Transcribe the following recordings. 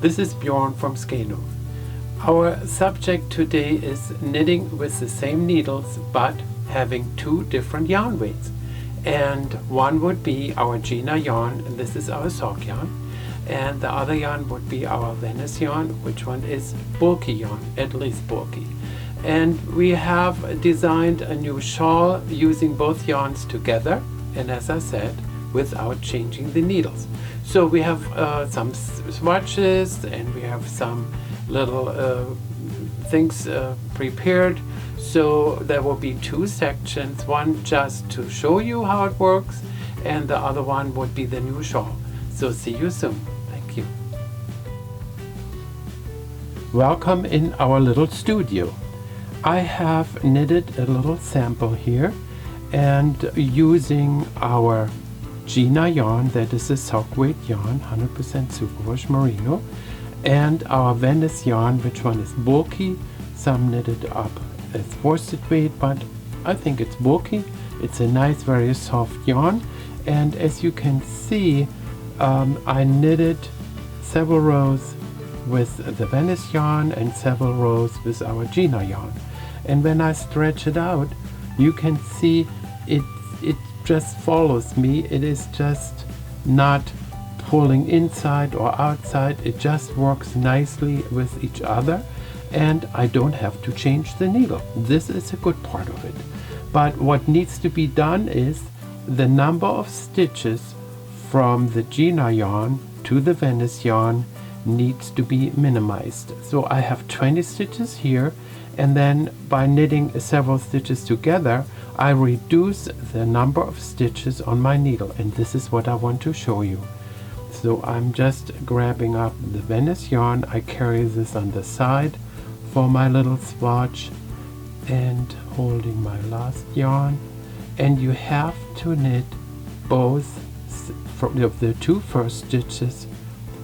This is Bjorn from SKEINO. Our subject today is knitting with the same needles but having two different yarn weights. And one would be our Gina yarn, and this is our sock yarn. And the other yarn would be our Venice yarn, which one is bulky yarn, at least bulky. And we have designed a new shawl using both yarns together, and as I said, without changing the needles. So we have some swatches, and we have some little things prepared. So there will be two sections, one just to show you how it works, and the other one would be the new shawl. So see you soon. Thank you. Welcome in our little studio. I have knitted a little sample here, and using our Gina yarn, that is a sock weight yarn, 100% superwash merino, and our Venice yarn, which one is bulky. Some knitted up as worsted weight, but I think it's bulky. It's a nice, very soft yarn, and as you can see, I knitted several rows with the Venice yarn and several rows with our Gina yarn. And when I stretch it out, you can see it just follows me. It is just not pulling inside or outside. It just works nicely with each other, and I don't have to change the needle. This is a good part of it. But what needs to be done is the number of stitches from the Gina yarn to the Venice yarn needs to be minimized. So I have 20 stitches here, and then by knitting several stitches together, I reduce the number of stitches on my needle, and this is what I want to show you. So I'm just grabbing up the Venice yarn. I carry this on the side for my little swatch and holding my last yarn, and you have to knit both from the two first stitches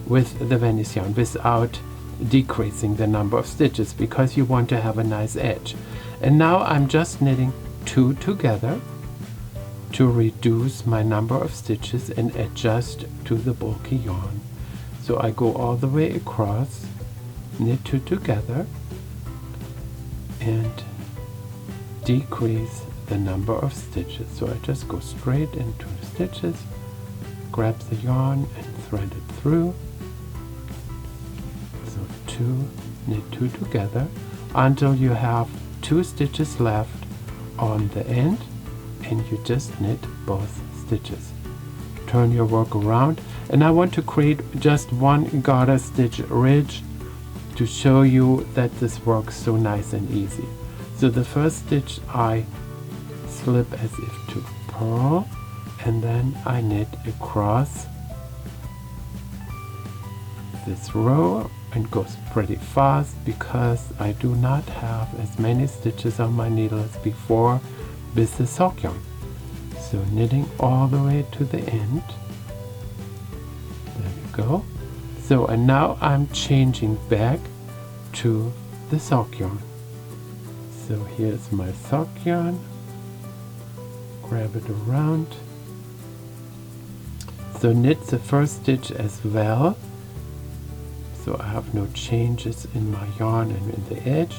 with the Venice yarn without decreasing the number of stitches, because you want to have a nice edge. And now I'm just knitting two together to reduce my number of stitches and adjust to the bulky yarn. So I go all the way across, knit two together, and decrease the number of stitches. So I just go straight into the stitches, grab the yarn and thread it through. So knit two together until you have two stitches left on the end, and you just knit both stitches. Turn your work around, and I want to create just one garter stitch ridge to show you that this works so nice and easy. So the first stitch I slip as if to purl, and then I knit across this row, and goes pretty fast because I do not have as many stitches on my needle as before with the sock yarn. So knitting all the way to the end. There we go. So, and now I'm changing back to the sock yarn. So here's my sock yarn. Grab it around. So knit the first stitch as well. So I have no changes in my yarn and in the edge.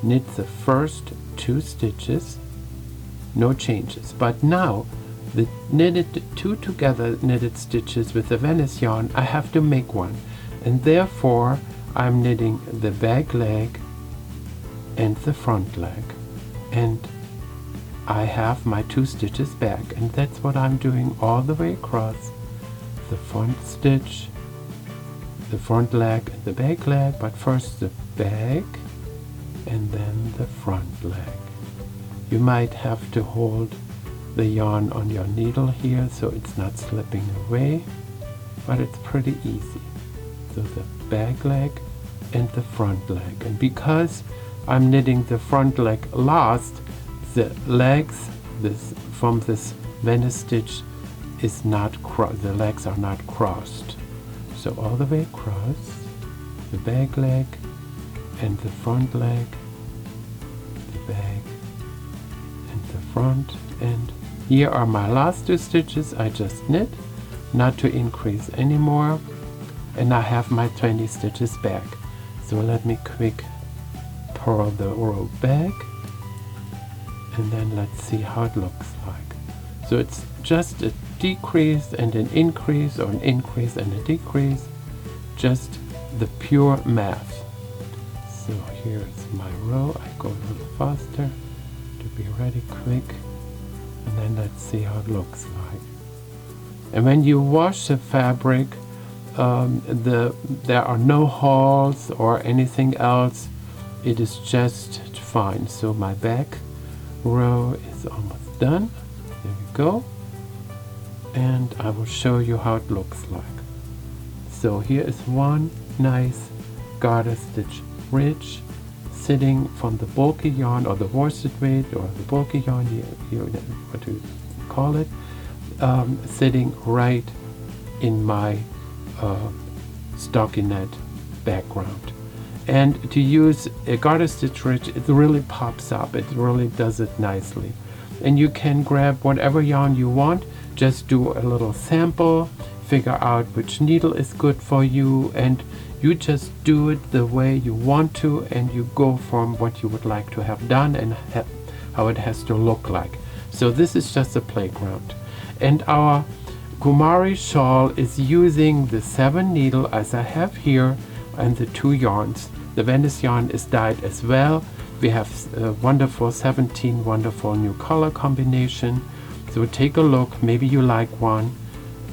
Knit the first two stitches, no changes. But now the two together knitted stitches with the Venice yarn, I have to make one, and therefore I'm knitting the back leg and the front leg, and I have my two stitches back, and that's what I'm doing all the way across. The front stitch, the front leg and the back leg, but first the back and then the front leg. You might have to hold the yarn on your needle here so it's not slipping away, but it's pretty easy. So the back leg and the front leg, and because I'm knitting the front leg last, the legs from this Venice stitch is not the legs are not crossed. So all the way across the back leg and the front leg, the back and the front, and here are my last two stitches I just knit, not to increase anymore. and I have my 20 stitches back. So let me quick purl the row back, and then let's see how it looks like. So it's just a decrease and an increase, or an increase and a decrease, just the pure math. So here's my row. I go a little faster to be ready quick, and then let's see how it looks like. And when you wash the fabric, there are no holes or anything else. It is just fine. So my back row is almost done. There we go. And I will show you how it looks like. So here is one nice garter stitch ridge sitting from the bulky yarn, or the worsted weight, or the bulky yarn, what do you call it, sitting right in my stockinette background. And to use a garter stitch ridge, it really pops up. It really does it nicely. And you can grab whatever yarn you want. Just do a little sample, figure out which needle is good for you, and you just do it the way you want to, and you go from what you would like to have done and how it has to look like. So this is just a playground. And our Kumari shawl is using the 7 needle as I have here, and the 2 yarns. The Venice yarn is dyed as well. We have a wonderful 17 wonderful new color combination. So take a look, maybe you like one.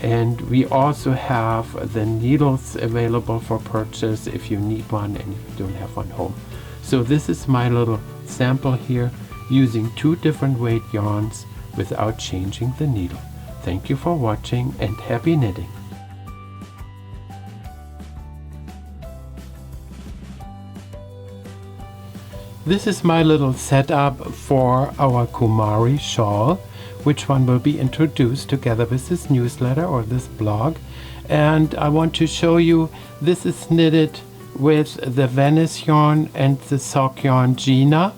And we also have the needles available for purchase if you need one and if you don't have one home. So this is my little sample here, using 2 different weight yarns without changing the needle. Thank you for watching, and happy knitting! This is my little setup for our Kumari shawl, which one will be introduced together with this newsletter or this blog. And I want to show you, this is knitted with the Venice yarn and the sock yarn Gina,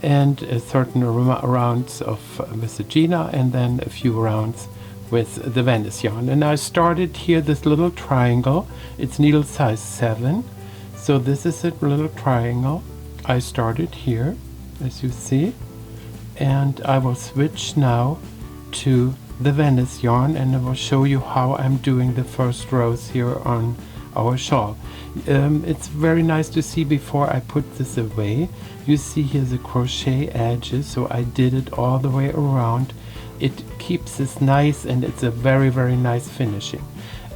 and a certain rounds with the Gina, and then a few rounds with the Venice yarn. And I started here this little triangle. It's needle size 7. So this is a little triangle. I started here, as you see, and I will switch now to the Venice yarn, and I will show you how I'm doing the first rows here on our shawl. It's very nice to see before I put this away. You see here the crochet edges, so I did it all the way around. It keeps this nice, and it's a very, very nice finishing.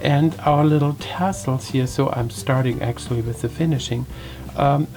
And our little tassels here, so I'm starting actually with the finishing.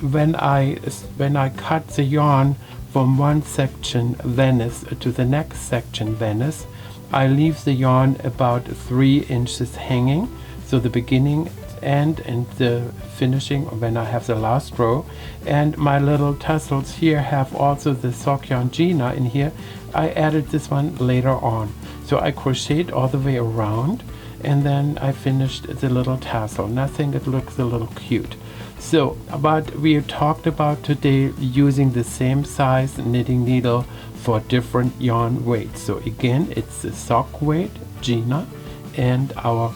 When I cut the yarn from one section Venice to the next section Venice, I leave the yarn about 3 inches hanging, so the beginning end and the finishing when I have the last row. And my little tassels here have also the sock yarn Gina in here. I added this one later on, so I crocheted all the way around, and then I finished the little tassel, and I think it looks a little cute. So, but we talked about today using the same size knitting needle for different yarn weights. So again, it's the sock weight Gina and our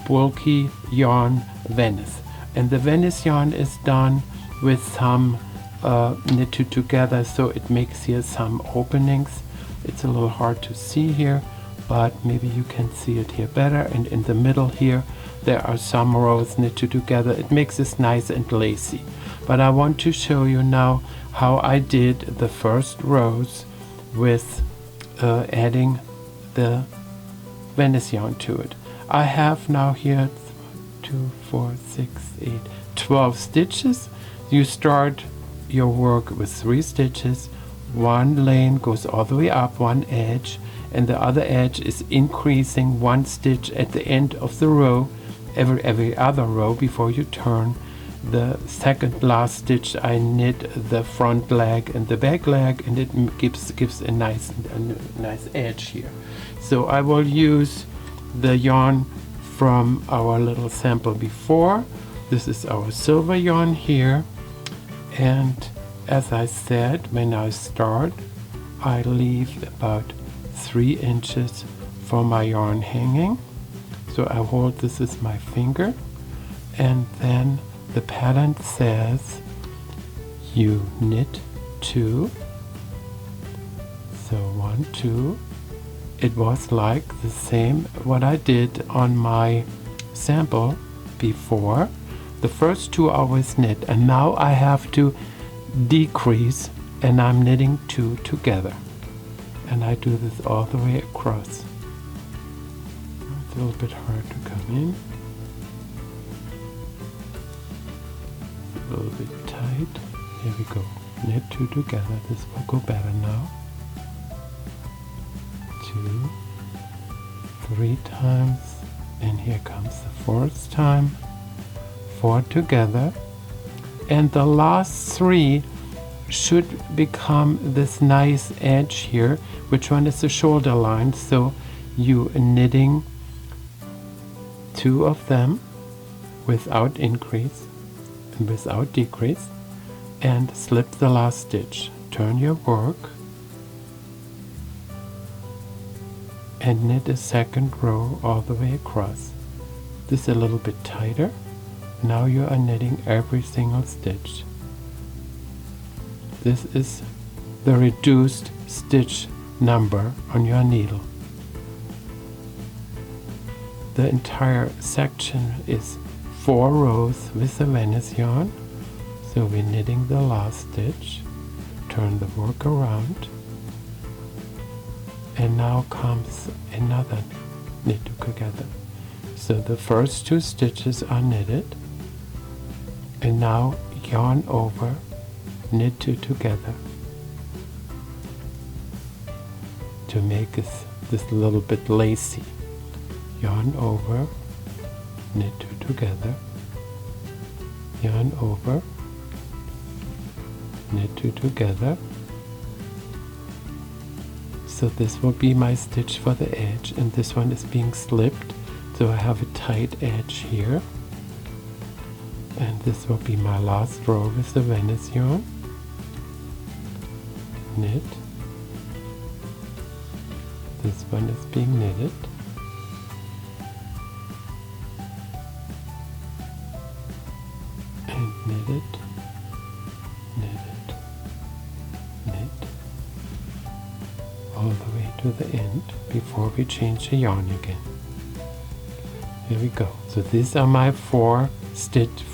bulky yarn Venice. And the Venice yarn is done with some knitted together, so it makes here some openings. It's a little hard to see here, but maybe you can see it here better. And in the middle here, there are some rows knitted together. It makes this nice and lacy. But I want to show you now how I did the first rows with adding the Venice yarn to it. I have now here 2, 4, 6, 8, 12 stitches. You start your work with 3 stitches. One lane goes all the way up, one edge, and the other edge is increasing 1 stitch at the end of the row, every other row before you turn. The second last stitch I knit the front leg and the back leg, and it gives a nice edge here. So I will use the yarn from our little sample before. This is our silver yarn here, and as I said, when I start, I leave about 3 inches for my yarn hanging. So I hold this as my finger, and then the pattern says you knit 2, so 1, 2. It was like the same what I did on my sample before. The first 2 I always knit, and now I have to decrease, and I'm knitting 2 together, and I do this all the way across. It's a little bit hard to come in, a little bit tight. Here we go, knit 2 together. This will go better now. 2, 3 times, and here comes the 4th time, 4 together, and the last 3 should become this nice edge here, which one is the shoulder line. So you knitting 2 of them without increase and without decrease, and slip the last stitch. Turn your work and knit a 2nd row all the way across. This is a little bit tighter. Now you are knitting every single stitch. This is the reduced stitch number on your needle. The entire section is 4 rows with the Venice yarn. So we're knitting the last stitch, turn the work around, and now comes another knit together. So the first 2 stitches are knitted, and now yarn over, knit 2 together to make this a little bit lacy. Yarn over, knit 2 together, yarn over, knit 2 together. So this will be my stitch for the edge, and this one is being slipped, so I have a tight edge here, and this will be my last row with the Venice yarn. Knit, this one is being knitted, and knit it, knit it, knit, all the way to the end before we change the yarn again. Here we go. So these are my 4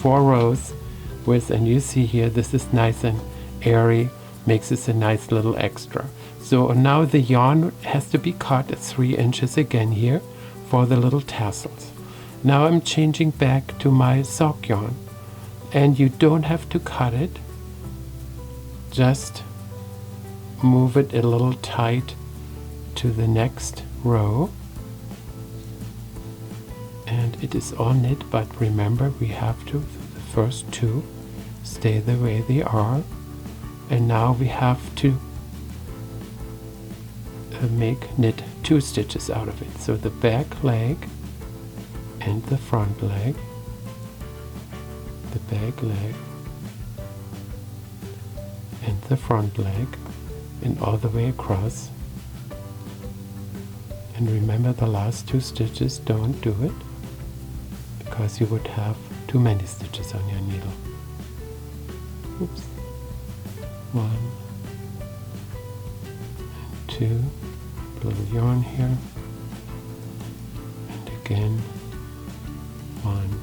rows with, and you see here, this is nice and airy, makes this a nice little extra. So now the yarn has to be cut at 3 inches again here for the little tassels. Now I'm changing back to my sock yarn, and you don't have to cut it, just move it a little tight to the next row, and it is all knit, but remember we have to, the first 2 stay the way they are, and now we have to knit 2 stitches out of it. So the back leg and the front leg, the back leg and the front leg, and all the way across. And remember, the last 2 stitches, don't do it, because you would have too many stitches on your needle. Oops. 1 and 2, little yarn here, and again 1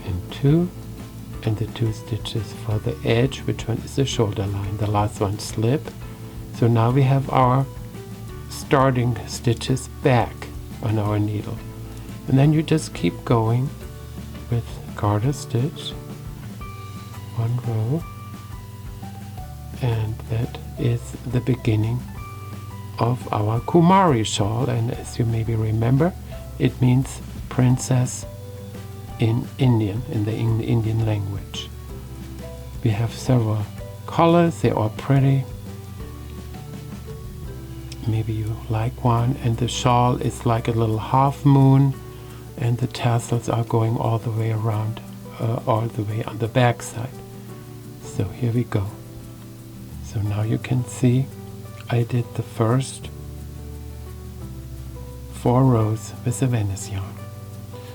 and 2, and the 2 stitches for the edge, which one is the shoulder line, the last one slip. So now we have our starting stitches back on our needle, and then you just keep going with garter stitch, 1 row, and that is the beginning of our Kumari shawl. And as you maybe remember, it means princess in Indian, in the Indian language. We have several colors, they're all pretty. Maybe you like one, and the shawl is like a little half moon, and the tassels are going all the way around, all the way on the back side. So here we go. So now you can see I did the first 4 rows with the Venice yarn.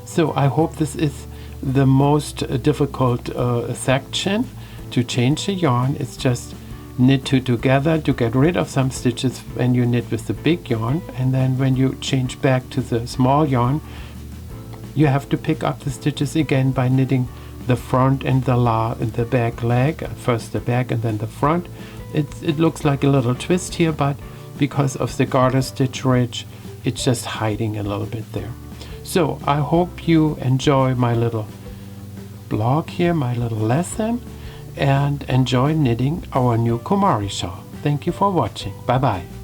So I hope this is the most difficult section to change the yarn. It's just knit two together to get rid of some stitches when you knit with the big yarn, and then when you change back to the small yarn, you have to pick up the stitches again by knitting the front and the back leg, first the back and then the front. It looks like a little twist here, but because of the garter stitch ridge, it's just hiding a little bit there. So I hope you enjoy my little blog here, my little lesson, and enjoy knitting our new Kumari shawl. Thank you for watching. Bye bye.